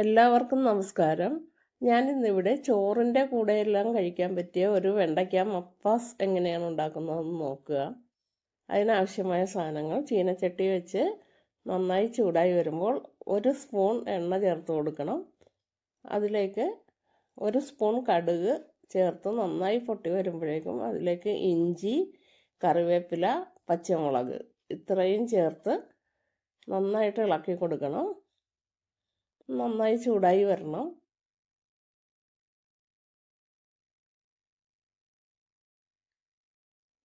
എല്ലാവർക്കും നമസ്കാരം. ഞാനിന്നിവിടെ ചോറിൻ്റെ കൂടെയെല്ലാം കഴിക്കാൻ പറ്റിയ ഒരു വെണ്ടയ്ക്ക മപ്പാസ് എങ്ങനെയാണ് ഉണ്ടാക്കുന്നതെന്ന് നോക്കുക. അതിനാവശ്യമായ സാധനങ്ങൾ: ചീനച്ചട്ടി വെച്ച് നന്നായി ചൂടായി വരുമ്പോൾ 1 സ്പൂൺ എണ്ണ ചേർത്ത് കൊടുക്കണം. അതിലേക്ക് 1 സ്പൂൺ കടുക് ചേർത്ത് നന്നായി പൊട്ടി വരുമ്പോഴേക്കും അതിലേക്ക് ഇഞ്ചി, കറിവേപ്പില, പച്ചമുളക് ഇത്രയും ചേർത്ത് നന്നായിട്ട് ഇളക്കി കൊടുക്കണം. നന്നായി ചൂടായി വരണം.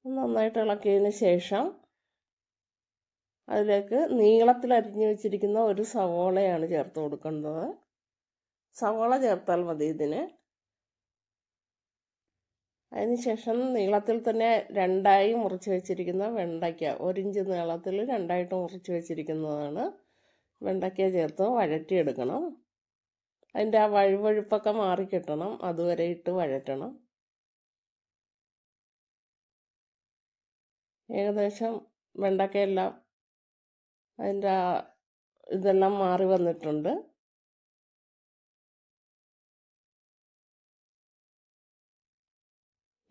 നന്നായിട്ട് ഇളക്കിയതിന് ശേഷം അതിലേക്ക് നീളത്തിൽ അരിഞ്ഞു വെച്ചിരിക്കുന്ന ഒരു സവോളയാണ് ചേർത്ത് കൊടുക്കേണ്ടത്. സവോള ചേർത്താൽ മതി ഇതിന്. അതിനുശേഷം നീളത്തിൽ തന്നെ രണ്ടായി മുറിച്ച് വെച്ചിരിക്കുന്ന വെണ്ടയ്ക്ക 1 ഇഞ്ച് നീളത്തിൽ രണ്ടായിട്ട് മുറിച്ച് വെച്ചിരിക്കുന്നതാണ്. വെണ്ടയ്ക്ക ചേർത്ത് വഴറ്റിയെടുക്കണം. അതിൻ്റെ ആ വഴുവഴുപ്പൊക്കെ മാറിക്കിട്ടണം. അതുവരെ ഇട്ട് വഴറ്റണം. ഏകദേശം വെണ്ടയ്ക്കയെല്ലാം അതിൻ്റെ ഇതെല്ലാം മാറി വന്നിട്ടുണ്ട്.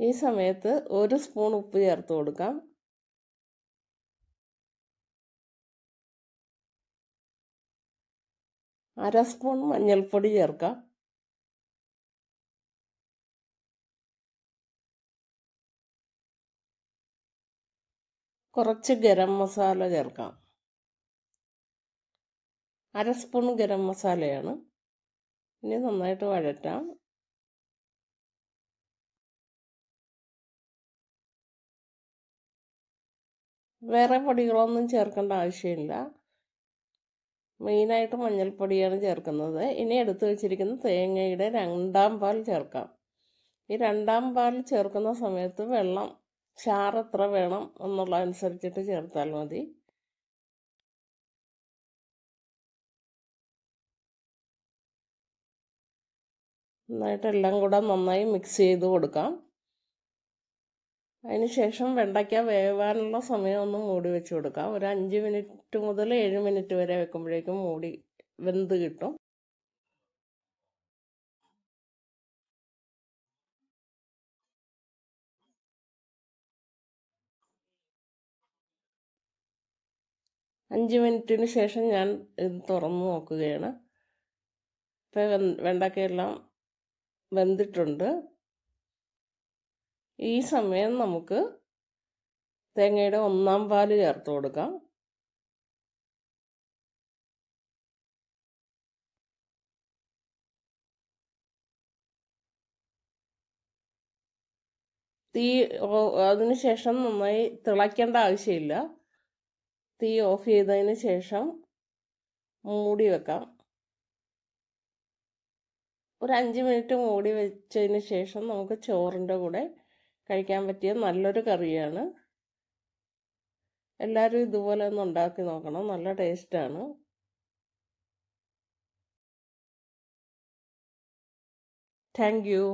ഈ സമയത്ത് 1 സ്പൂൺ ഉപ്പ് ചേർത്ത് കൊടുക്കാം. അര സ്പൂൺ മഞ്ഞൾപ്പൊടി ചേർക്കാം. കുറച്ച് ഗരം മസാല ചേർക്കാം. അര സ്പൂൺ ഗരം മസാലയാണ്. ഇനി നന്നായിട്ട് വഴറ്റാം. വേറെ പൊടികളൊന്നും ചേർക്കേണ്ട ആവശ്യമില്ല. മെയിനായിട്ട് മഞ്ഞൾപ്പൊടിയാണ് ചേർക്കുന്നത്. ഇനി എടുത്തു വെച്ചിരിക്കുന്ന തേങ്ങയുടെ 2ാം പാൽ ചേർക്കാം. ഈ 2ാം പാൽ ചേർക്കുന്ന സമയത്ത് വെള്ളം ചാറ് എത്ര വേണം എന്നുള്ളതനുസരിച്ചിട്ട് ചേർത്താൽ മതി. നന്നായിട്ടെല്ലാം കൂടെ നന്നായി മിക്സ് ചെയ്ത് കൊടുക്കാം. അതിനുശേഷം വെണ്ടയ്ക്ക വേവാനുള്ള സമയം ഒന്ന് മൂടി വെച്ച് കൊടുക്കാം. ഒരു 5 മിനിറ്റ് മുതൽ 7 മിനിറ്റ് വരെ വെക്കുമ്പോഴേക്കും മൂടി വെന്ത് കിട്ടും. അഞ്ച് മിനിറ്റിന് ശേഷം ഞാൻ ഇത് തുറന്ന് നോക്കുകയാണ്. ഇപ്പോൾ വെണ്ടയ്ക്കയെല്ലാം വെന്തിട്ടുണ്ട്. ഈ സമയം നമുക്ക് തേങ്ങയുടെ 1ാം പാൽ ചേർത്ത് കൊടുക്കാം. അതിനുശേഷം നന്നായി തിളയ്ക്കേണ്ട ആവശ്യമില്ല. തീ ഓഫ് ചെയ്തതിന് ശേഷം മൂടി വെക്കാം. ഒരു 5 മിനിറ്റ് മൂടി വെച്ചതിന് ശേഷം നമുക്ക് ചോറിൻ്റെ കൂടെ കഴിക്കാൻ പറ്റിയ നല്ലൊരു കറിയാണ്. എല്ലാവരും ഇതുപോലെ ഒന്ന് ഉണ്ടാക്കി നോക്കണം. നല്ല ടേസ്റ്റാണ്. Thank you.